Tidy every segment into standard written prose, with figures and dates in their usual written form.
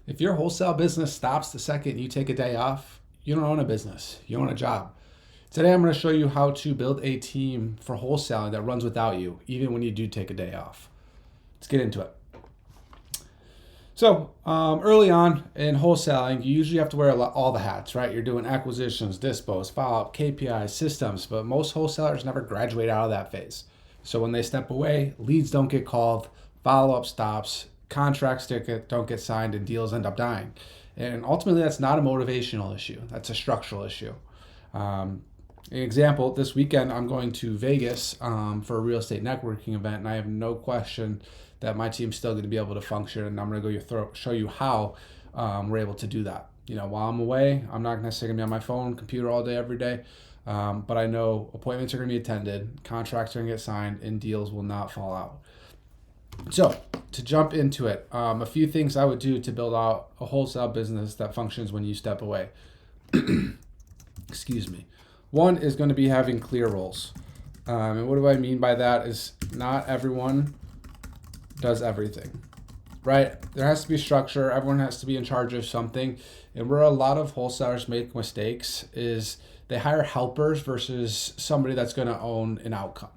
If your wholesale business stops the second you take a day off, you don't own a business, you own a job. Today I'm going to show you how to build a team for wholesaling that runs without you, even when you do take a day off. Let's get into it. So early on in wholesaling, you usually have to wear all the hats, right? You're doing acquisitions, dispos, follow-up, KPIs, systems, but most wholesalers never graduate out of that phase. So when they step away, leads don't get called, follow-up stops, contracts don't get signed, and deals end up dying. And ultimately, that's not a motivational issue. That's a structural issue. An example, this weekend I'm going to Vegas for a real estate networking event, and I have no question that my team's still going to be able to function, and I'm going to go show you how we're able to do that. While I'm away, I'm not necessarily going to be on my phone, computer all day, every day, but I know appointments are going to be attended, contracts are going to get signed, and deals will not fall out. So to jump into it, a few things I would do to build out a wholesale business that functions when you step away. Excuse me. One is going to be having clear roles. And what do I mean by that is not everyone does everything, right? There has to be structure. Everyone has to be in charge of something. And where a lot of wholesalers make mistakes is they hire helpers versus somebody that's going to own an outcome,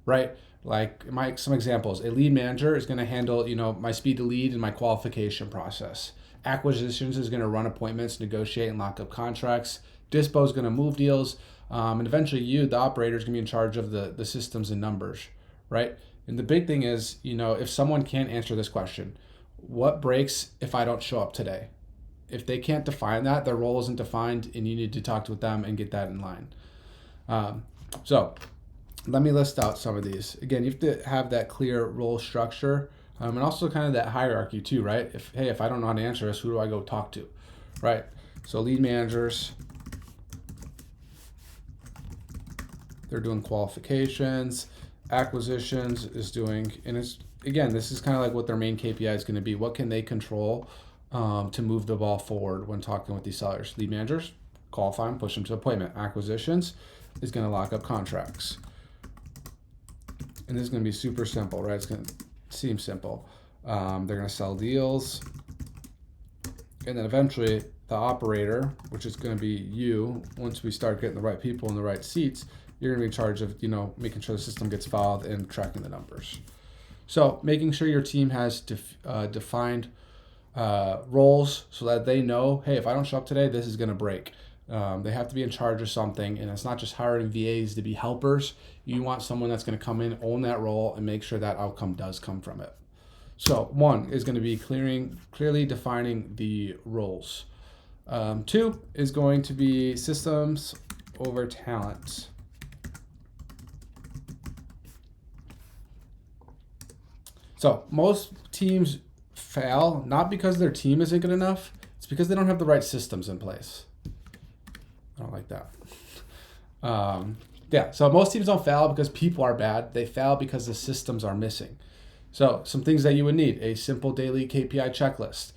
right? Like some examples, a lead manager is going to handle, my speed to lead and my qualification process. Acquisitions is going to run appointments, negotiate and lock up contracts. Dispo is going to move deals. And eventually you, the operator, is going to be in charge of the systems and numbers, right? And the big thing is, if someone can't answer this question, what breaks if I don't show up today? If they can't define that, their role isn't defined, and you need to talk with them and get that in line. So let me list out some of these. Again, you have to have that clear role structure, and also kind of that hierarchy too, right? If I don't know how to answer this, who do I go talk to, right? So lead managers, they're doing qualifications. Acquisitions is doing, and it's, again, this is kind of like what their main KPI is going to be. What can they control to move the ball forward when talking with these sellers? Lead managers, qualify them, push them to appointment. Acquisitions is going to lock up contracts. And this is going to be super simple, right? It's going to seem simple. They're going to sell deals. And then eventually the operator, which is going to be you, once we start getting the right people in the right seats, you're going to be in charge of, making sure the system gets followed and tracking the numbers. So making sure your team has defined roles so that they know, hey, if I don't show up today, this is going to break. They have to be in charge of something, and it's not just hiring VAs to be helpers. You want someone that's going to come in, own that role, and make sure that outcome does come from it. So one is going to be clearly defining the roles. Two is going to be systems over talent. So most teams fail, not because their team isn't good enough, it's because they don't have the right systems in place. I don't like that. So most teams don't fail because people are bad. They fail because the systems are missing. So some things that you would need: a simple daily KPI checklist,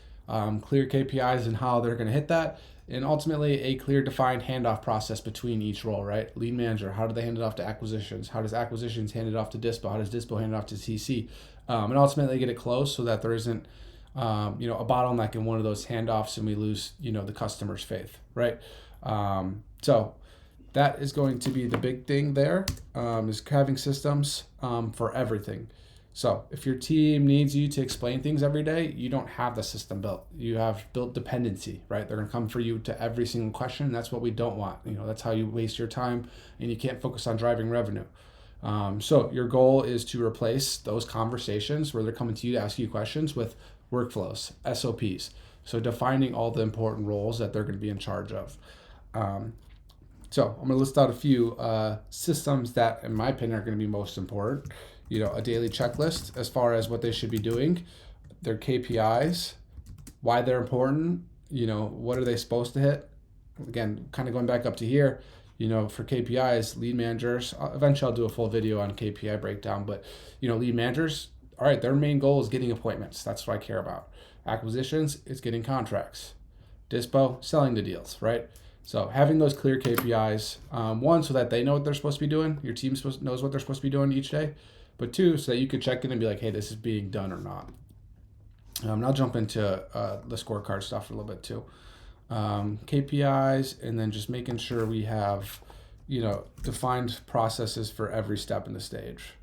clear KPIs and how they're going to hit that, and ultimately a clear defined handoff process between each role, right? Lead manager, how do they hand it off to acquisitions? How does acquisitions hand it off to dispo? How does dispo hand it off to TC? And ultimately get it close so that there isn't, a bottleneck in one of those handoffs and we lose, the customer's faith, right? So that is going to be the big thing there, is having systems for everything. So if your team needs you to explain things every day, you don't have the system built. You have built dependency, right? They're going to come for you to every single question. That's what we don't want. That's how you waste your time, and you can't focus on driving revenue. So your goal is to replace those conversations where they're coming to you to ask you questions with workflows, SOPs. So defining all the important roles that they're going to be in charge of. So I'm going to list out a few systems that, in my opinion, are going to be most important. A daily checklist as far as what they should be doing, their KPIs, why they're important, what are they supposed to hit. Again, kind of going back up to here, for KPIs, lead managers, eventually I'll do a full video on KPI breakdown, but, lead managers, all right, their main goal is getting appointments. That's what I care about. Acquisitions, it's getting contracts. Dispo, selling the deals, right? So having those clear KPIs, one, so that they know what they're supposed to be doing, your team knows what they're supposed to be doing each day, but two, so that you could check in and be like, hey, this is being done or not. I'll jump into the scorecard stuff a little bit too. KPIs, and then just making sure we have, defined processes for every step in the stage.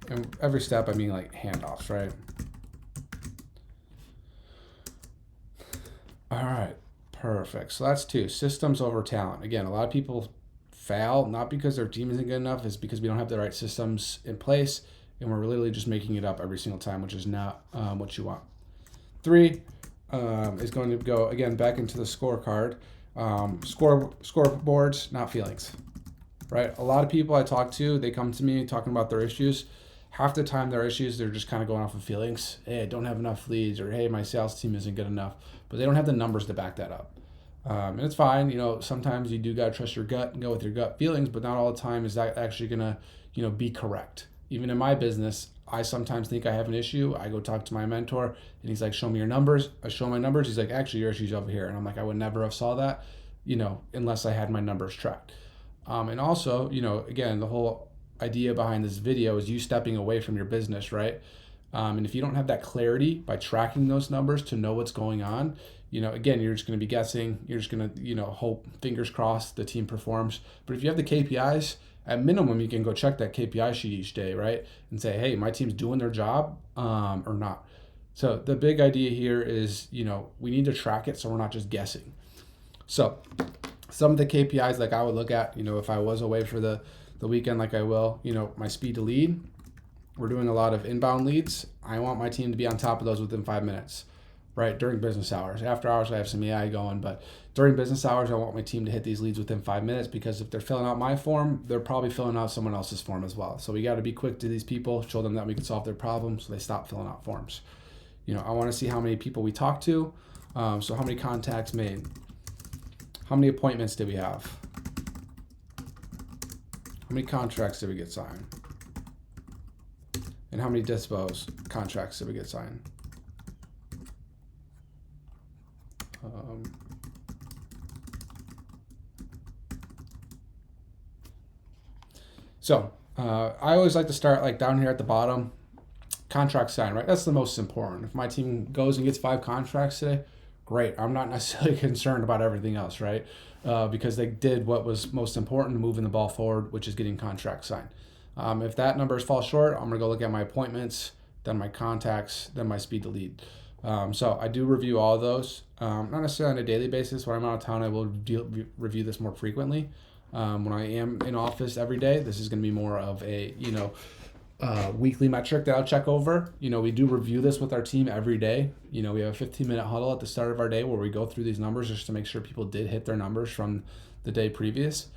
And every step, I mean like handoffs, right? All right, perfect. So that's two, systems over talent. Again, a lot of people fail not because their team isn't good enough, it's because we don't have the right systems in place, and we're literally just making it up every single time, which is not what you want. Three is going to go again back into the scorecard. Scoreboards, not feelings, right? A lot of people I talk to, they come to me talking about their issues. Half the time their issues, they're just kind of going off of feelings. Hey, I don't have enough leads, or hey, my sales team isn't good enough, but they don't have the numbers to back that up. And it's fine, sometimes you do gotta trust your gut and go with your gut feelings, but not all the time is that actually gonna, be correct. Even in my business, I sometimes think I have an issue. I go talk to my mentor, and he's like, "Show me your numbers." I show my numbers. He's like, "Actually, your issue's over here," and I'm like, "I would never have saw that, unless I had my numbers tracked." And also, again, the whole idea behind this video is you stepping away from your business, right? And if you don't have that clarity by tracking those numbers to know what's going on, again, you're just going to be guessing. You're just going to, hope, fingers crossed, the team performs. But if you have the KPIs, at minimum, you can go check that KPI sheet each day, right? And say, hey, my team's doing their job or not. So the big idea here is, we need to track it so we're not just guessing. So some of the KPIs like I would look at, if I was away for the weekend like I will, my speed to lead. We're doing a lot of inbound leads. I want my team to be on top of those within 5 minutes, right? During business hours. After hours, I have some AI going, but during business hours, I want my team to hit these leads within 5 minutes, because if they're filling out my form, they're probably filling out someone else's form as well. So we got to be quick to these people, show them that we can solve their problems so they stop filling out forms. I want to see how many people we talk to. So how many contacts made? How many appointments did we have? How many contracts did we get signed? And how many dispos contracts did we get signed? I always like to start like down here at the bottom, contract signed, right? That's the most important. If my team goes and gets 5 contracts today, great. I'm not necessarily concerned about everything else, right? Because they did what was most important, moving the ball forward, which is getting contracts signed. If that numbers fall short, I'm gonna go look at my appointments, then my contacts, then my speed to lead. So I do review all of those, not necessarily on a daily basis. When I'm out of town, I will review this more frequently. When I am in office every day, this is gonna be more of a, weekly metric that I'll check over. We do review this with our team every day. We have a 15-minute huddle at the start of our day where we go through these numbers just to make sure people did hit their numbers from the day previous.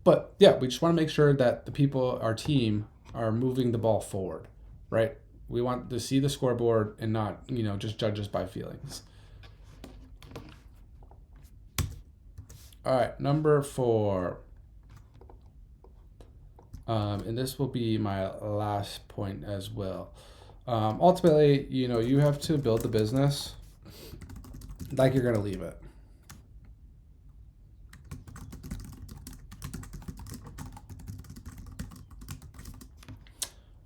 But yeah, we just want to make sure that the people, our team, are moving the ball forward, right? We want to see the scoreboard and not, just judge us by feelings. All right, number 4. And this will be my last point as well. Ultimately, you have to build the business like you're going to leave it.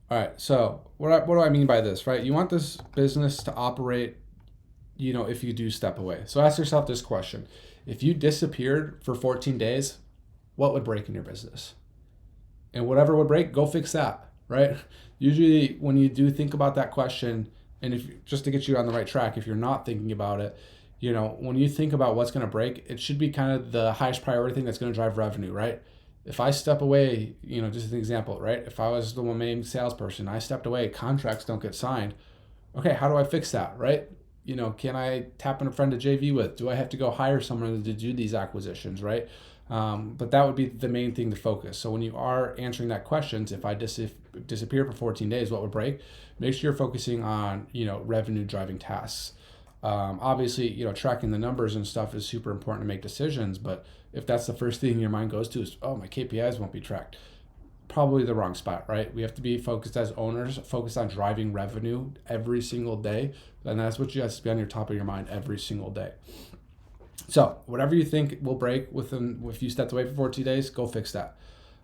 All right, so what do I mean by this, right? You want this business to operate, if you do step away. So ask yourself this question. If you disappeared for 14 days, what would break in your business? And whatever would break, go fix that, right? Usually when you do think about that question, and if just to get you on the right track, if you're not thinking about it, when you think about what's going to break, it should be kind of the highest priority thing that's going to drive revenue, right? If I step away, just as an example, right? If I was the main salesperson, I stepped away, contracts don't get signed. Okay, how do I fix that, right? Can I tap in a friend to JV with? Do I have to go hire someone to do these acquisitions, right? But that would be the main thing to focus. So when you are answering that questions, if I disappear for 14 days, what would break? Make sure you're focusing on, revenue driving tasks. Obviously, tracking the numbers and stuff is super important to make decisions. But if that's the first thing your mind goes to is, oh, my KPIs won't be tracked, probably the wrong spot, right? We have to be focused as owners, focused on driving revenue every single day. And that's what you have to be on your top of your mind every single day. So whatever you think will break if you stepped away for 14 days, go fix that.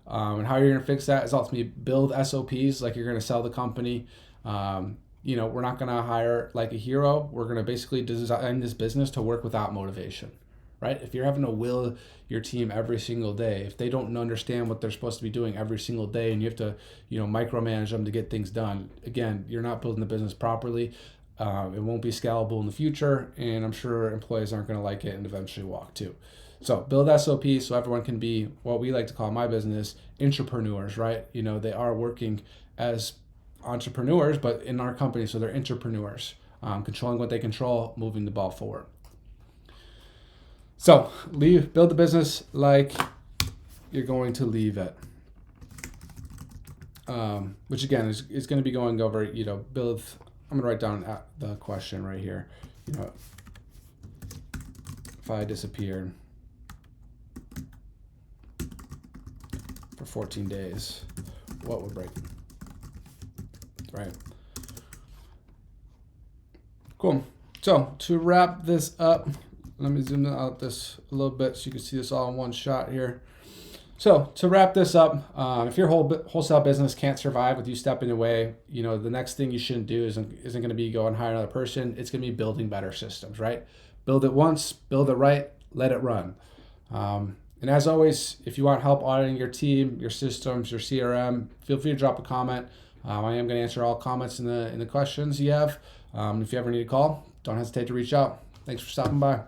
And how you're going to fix that is ultimately build SOPs like you're going to sell the company. We're not going to hire like a hero. We're going to basically design this business to work without motivation, right? If you're having to will your team every single day, if they don't understand what they're supposed to be doing every single day, and you have to, micromanage them to get things done, again, you're not building the business properly. It won't be scalable in the future, and I'm sure employees aren't going to like it and eventually walk too. So build SOPs so everyone can be what we like to call in my business entrepreneurs, right? They are working as entrepreneurs, but in our company, so they're entrepreneurs, controlling what they control, moving the ball forward. So build the business like you're going to leave it. Which again is going to be going over, build. I'm going to write down the question right here. If I disappeared for 14 days, what would break? Right. Cool. So to wrap this up, let me zoom out this a little bit so you can see this all in one shot here. So to wrap this up, if your wholesale business can't survive with you stepping away, the next thing you shouldn't do isn't going to be go and hire another person. It's going to be building better systems, right? Build it once, build it right, let it run. And as always, if you want help auditing your team, your systems, your CRM, feel free to drop a comment. I am going to answer all comments in the questions you have. If you ever need a call, don't hesitate to reach out. Thanks for stopping by.